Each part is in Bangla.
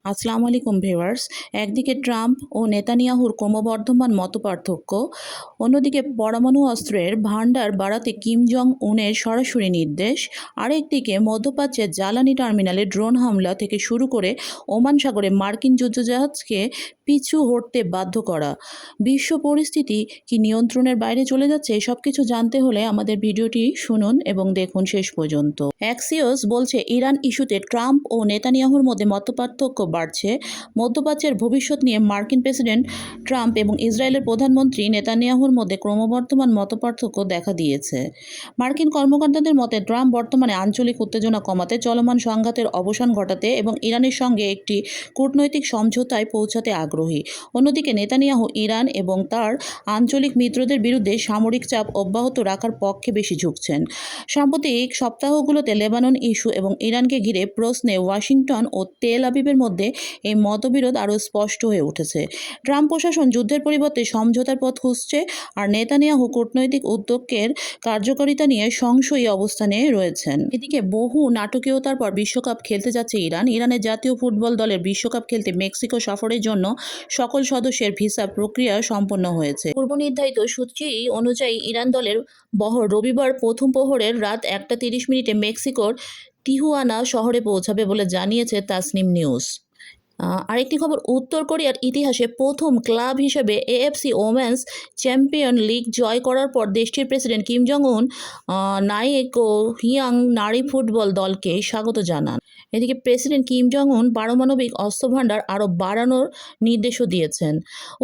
আসসালামু আলাইকুম ভিউয়ার্স। একদিকে ট্রাম্প ও নেতানিয়াহুর ক্রমবর্ধমান মতপার্থক্য, অন্যদিকে পরমাণু অস্ত্রের ভান্ডার বাড়াতে কিম জং উনের সরাসরি নির্দেশ, আরেকদিকে মধ্যপ্রাচ্যের জ্বালানি টার্মিনালে ড্রোন হামলা থেকে শুরু করে ওমান সাগরে মার্কিন যুদ্ধজাহাজকে পিছু হটতে বাধ্য করা। বিশ্ব পরিস্থিতি কি নিয়ন্ত্রণের বাইরে চলে যাচ্ছে? সব কিছু জানতে হলে আমাদের ভিডিওটি শুনুন এবং দেখুন শেষ পর্যন্ত। অ্যাক্সিওস বলছে ইরান ইস্যুতে ট্রাম্প ও নেতানিয়াহুর মধ্যে মতপার্থক্য বাড়ছে। মধ্যপ্রাচ্যের ভবিষ্যৎ নিয়ে মার্কিন প্রেসিডেন্ট ট্রাম্প এবং ইসরায়েলের প্রধানমন্ত্রী নেতানিয়াহুর মধ্যে ক্রমবর্ধমান মতপার্থক্য দেখা দিয়েছে। মার্কিন কর্মকর্তাদের মতে ট্রাম্প বর্তমানে আঞ্চলিক উত্তেজনা কমাতে, চলমান সংঘাতের অবসান ঘটাতে এবং ইরানের সঙ্গে একটি কূটনৈতিক সমঝোতায় পৌঁছাতে আগ্রহী। অন্যদিকে নেতানিয়াহু ইরান এবং তার আঞ্চলিক মিত্রদের বিরুদ্ধে সামরিক চাপ অব্যাহত রাখার পক্ষে বেশি ঝুঁকছেন। সাম্প্রতিক সপ্তাহগুলোতে লেবানন ইস্যু এবং ইরানকে ঘিরে প্রশ্নে ওয়াশিংটন ও তেল আবিবের মধ্যে এই মতবিরোধ আরও স্পষ্ট হয়ে উঠেছে। ট্রাম্প প্রশাসন যুদ্ধের পরিবর্তে সমঝোতার পথ খুঁজছে, আর নেতানিয়াহু কূটনৈতিক উদ্যোগের কার্যকারিতা নিয়ে সংশয়ী অবস্থানে রয়েছেন। এদিকে বহু নাটকীয়তার পর বিশ্বকাপ খেলতে যাচ্ছে ইরান। ইরানের জাতীয় ফুটবল দলের বিশ্বকাপ খেলতে মেক্সিকো সফরের জন্য সকল সদস্যের ভিসা প্রক্রিয়া সম্পন্ন হয়েছে। পূর্বনির্ধারিত সূচি অনুযায়ী ইরান দলের বহর রবিবার প্রথম প্রহরের রাত 1:30 মেক্সিকোর টিহুয়ানা শহরে পৌঁছাবে বলে জানিয়েছে তাসনিম নিউজ। আরেকটি খবর, উত্তর কোরিয়ার ইতিহাসে প্রথম ক্লাব হিসেবে এএফসি ওমেন্স চ্যাম্পিয়ন লিগ জয় করার পর দেশটির প্রেসিডেন্ট কিম জং উন নাইকো হিয়াং নারী ফুটবল দলকে স্বাগত জানান। এদিকে প্রেসিডেন্ট কিম জং উন পারমাণবিক অস্ত্রভান্ডার আরও বাড়ানোর নির্দেশও দিয়েছেন।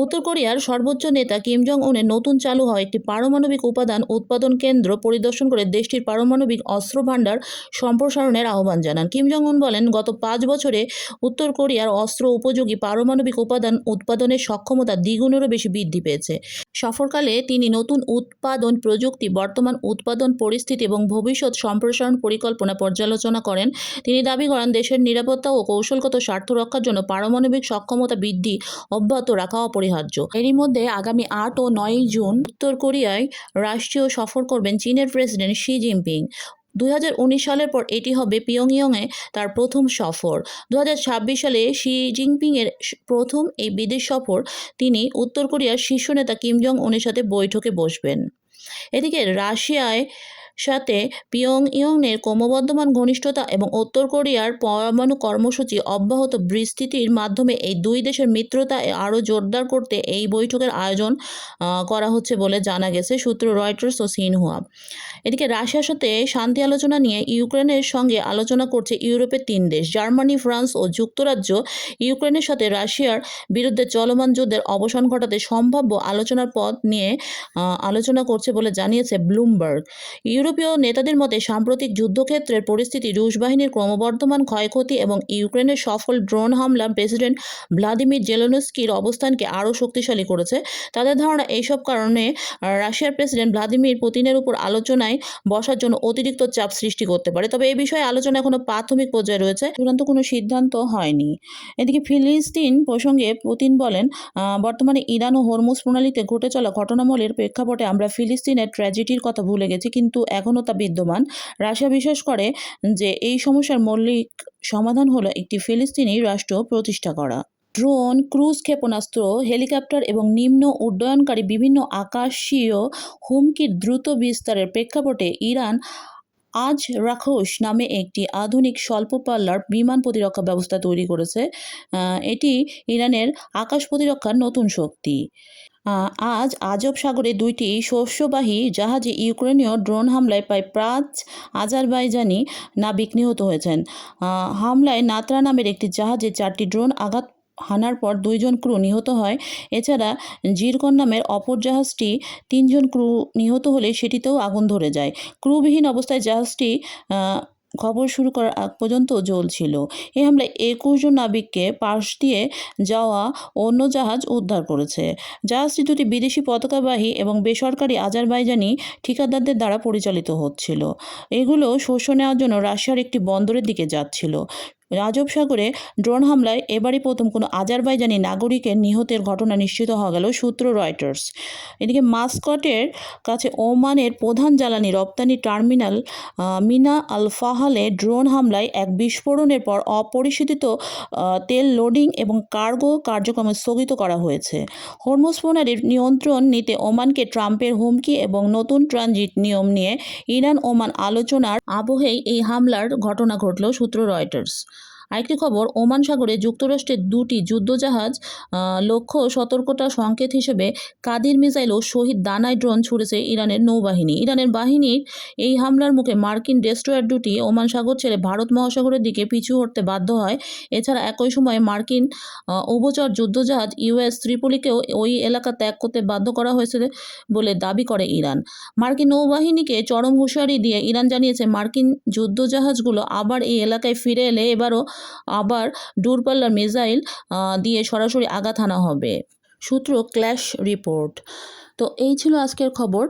উত্তর কোরিয়ার সর্বোচ্চ নেতা কিম জং উনের নতুন চালু হওয়া একটি পারমাণবিক উপাদান উৎপাদন কেন্দ্র পরিদর্শন করে দেশটির পারমাণবিক অস্ত্রভান্ডার সম্প্রসারণের আহ্বান জানান। কিম জং উন বলেন, গত 5 বছরে উত্তর কোরিয়ার অস্ত্র উপযোগী পারমাণবিক উপাদান উৎপাদনের সক্ষমতা দ্বিগুণেরও বেশি বৃদ্ধি পেয়েছে। সফরকালে তিনি নতুন উৎপাদন প্রযুক্তি, বর্তমান উৎপাদন পরিস্থিতি এবং ভবিষ্যৎ সম্প্রসারণ পরিকল্পনা পর্যালোচনা করেন। তিনি দাবি করেন, দেশের নিরাপত্তা ও কৌশলগত স্বার্থ রক্ষার জন্য পারমাণবিক সক্ষমতা বৃদ্ধি অব্যাহত রাখা অপরিহার্য। এরই মধ্যে আগামী 8 ও 9 জুন উত্তর কোরিয়ায় রাষ্ট্রীয় সফর করবেন চীনের প্রেসিডেন্ট শি জিনপিং। 2019 সালের পর এটি হবে পিয়ংইয়ংয়ে তার প্রথম সফর। 2026 সালে শি জিনপিংয়ের প্রথম এই বিদেশ সফর। তিনি উত্তর কোরিয়ার শীর্ষ নেতা কিম জং উনের সাথে বৈঠকে বসবেন। এদিকে রাশিয়ায় সাথে পিয়ংইয়ংয়ের ক্রমবর্ধমান ঘনিষ্ঠতা এবং উত্তর কোরিয়ার পরমাণু কর্মসূচি অব্যাহত বিস্তৃতির মাধ্যমে এই দুই দেশের মিত্রতা আরও জোরদার করতে এই বৈঠকের আয়োজন করা হচ্ছে বলে জানা গেছে সূত্র রয়টার্স ও সিনহুয়া। এদিকে রাশিয়ার সাথে শান্তি আলোচনা নিয়ে ইউক্রেনের সঙ্গে আলোচনা করছে ইউরোপের 3 দেশ জার্মানি, ফ্রান্স ও যুক্তরাজ্য। ইউক্রেনের সাথে রাশিয়ার বিরুদ্ধে চলমান যুদ্ধের অবসান ঘটাতে সম্ভাব্য আলোচনার পথ নিয়ে আলোচনা করছে বলে জানিয়েছে ব্লুমবার্গ। ইউরোপীয় নেতাদের মতে সাম্প্রতিক যুদ্ধক্ষেত্রের পরিস্থিতি, রুশ বাহিনীর ক্রমবর্ধমান ক্ষয়ক্ষতি এবং ইউক্রেনের সফল ড্রোন হামলা প্রেসিডেন্ট ভ্লাদিমির জেলেনস্কির অবস্থানকে আরও শক্তিশালী করেছে। তাদের ধারণা, এইসব কারণে রাশিয়ার প্রেসিডেন্ট ভ্লাদিমির পুতিনের উপর আলোচনায় বসার জন্য অতিরিক্ত চাপ সৃষ্টি করতে পারে। তবে এই বিষয়ে আলোচনা এখনো প্রাথমিক পর্যায়ে রয়েছে, চূড়ান্ত কোনো সিদ্ধান্ত হয়নি। এদিকে ফিলিস্তিন প্রসঙ্গে পুতিন বলেন, বর্তমানে ইরান ও হরমুজ প্রণালীতে ঘটে চলা ঘটনাবলীর প্রেক্ষাপটে আমরা ফিলিস্তিনের ট্র্যাজেডির কথা ভুলে গেছি, কিন্তু এখনও তা বিদ্যমান। রাশিয়া বিশ্বাস করে যে এই সমস্যার মৌলিক সমাধান হলো একটি ফিলিস্তিনি রাষ্ট্র প্রতিষ্ঠা করা। ড্রোন, ক্রুজ ক্ষেপণাস্ত্র, হেলিকপ্টার এবং নিম্ন উড্ডয়নকারী বিভিন্ন আকাশীয় হুমকির দ্রুত বিস্তারের প্রেক্ষাপটে ইরান আজ রাখোস নামে একটি আধুনিক স্বল্প পাল্লার বিমান প্রতিরক্ষা ব্যবস্থা তৈরি করেছে। এটি ইরানের আকাশ প্রতিরক্ষার নতুন শক্তি। আজ আজব সাগরে 2টি শস্যবাহী জাহাজে ইউক্রেনীয় ড্রোন হামলায় প্রায় 5 আজারবাইজানি নাবিক নিহত হয়েছেন। হামলায় নাত্রা নামের একটি জাহাজে 4টি ড্রোন আঘাত হানার পর 2 জন ক্রু নিহত হয়। এছাড়া জিরকন নামের অপর জাহাজটি 3 জন ক্রু নিহত হলে সেটিতেও আগুন ধরে যায়। ক্রুবিহীন অবস্থায় জাহাজটি খবর শুরু করার আগ পর্যন্ত জ্বলছিল। এই হামলায় 21 জন নাবিককে পাশ দিয়ে যাওয়া অন্য জাহাজ উদ্ধার করেছে। জাহাজটি 2টি বিদেশি পতাকাবাহী এবং বেসরকারি আজারবাইজানি ঠিকাদারদের দ্বারা পরিচালিত হচ্ছিল। এগুলো শস্য নেওয়ার জন্য রাশিয়ার একটি বন্দরের দিকে যাচ্ছিল। আজব সাগরে ড্রোন হামলায় এবারই প্রথম কোনো আজারবাইজানি নাগরিকের নিহতের ঘটনা নিশ্চিত হওয়া গেল, সূত্র রয়টার্স। এদিকে মাস্কটের কাছে ওমানের প্রধান জ্বালানি রপ্তানি টার্মিনাল মিনা আল ফাহালে ড্রোন হামলায় এক বিস্ফোরণের পর অপরিশোধিত তেল লোডিং এবং কার্গো কার্যক্রম স্থগিত করা হয়েছে। হরমুজ প্রণালীর নিয়ন্ত্রণ নিতে ওমানকে ট্রাম্পের হুমকি এবং নতুন ট্রানজিট নিয়ম নিয়ে ইরান ওমান আলোচনার আবহেই এই হামলার ঘটনা ঘটল, সূত্র রয়টার্স। আরেকটি খবর, ওমান সাগরে যুক্তরাষ্ট্রের 2টি যুদ্ধজাহাজ লক্ষ্য সতর্কতা সংকেত হিসেবে কাদির মিসাইল ও শহীদ দানায় ড্রোন ছুড়েছে ইরানের নৌবাহিনী। ইরানের বাহিনীর এই হামলার মুখে মার্কিন ডেস্ট্রয়ার দুটি ওমান সাগর ছেড়ে ভারত মহাসাগরের দিকে পিছু হটতে বাধ্য হয়। এছাড়া একই সময়ে মার্কিন উভচর যুদ্ধজাহাজ ইউএস ত্রিপলিকেও ওই এলাকা ত্যাগ করতে বাধ্য করা হয়েছে বলে দাবি করে ইরান। মার্কিন নৌবাহিনীকে চরম হুঁশিয়ারি দিয়ে ইরান জানিয়েছে, মার্কিন যুদ্ধজাহাজগুলো আবার এই এলাকায় ফিরে এলে এবারও আবার দূরপাল্লার মিসাইল দিয়ে সরাসরি আঘাত হানা হবে, সূত্র ক্ল্যাশ রিপোর্ট। তো এই ছিল আজকের খবর।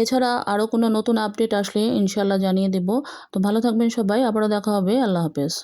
এছাড়া আরও কোনো নতুন আপডেট আসলে ইনশাল্লাহ জানিয়ে দেব। তো ভালো থাকবেন সবাই, আবারও দেখা হবে। আল্লাহ হাফেজ।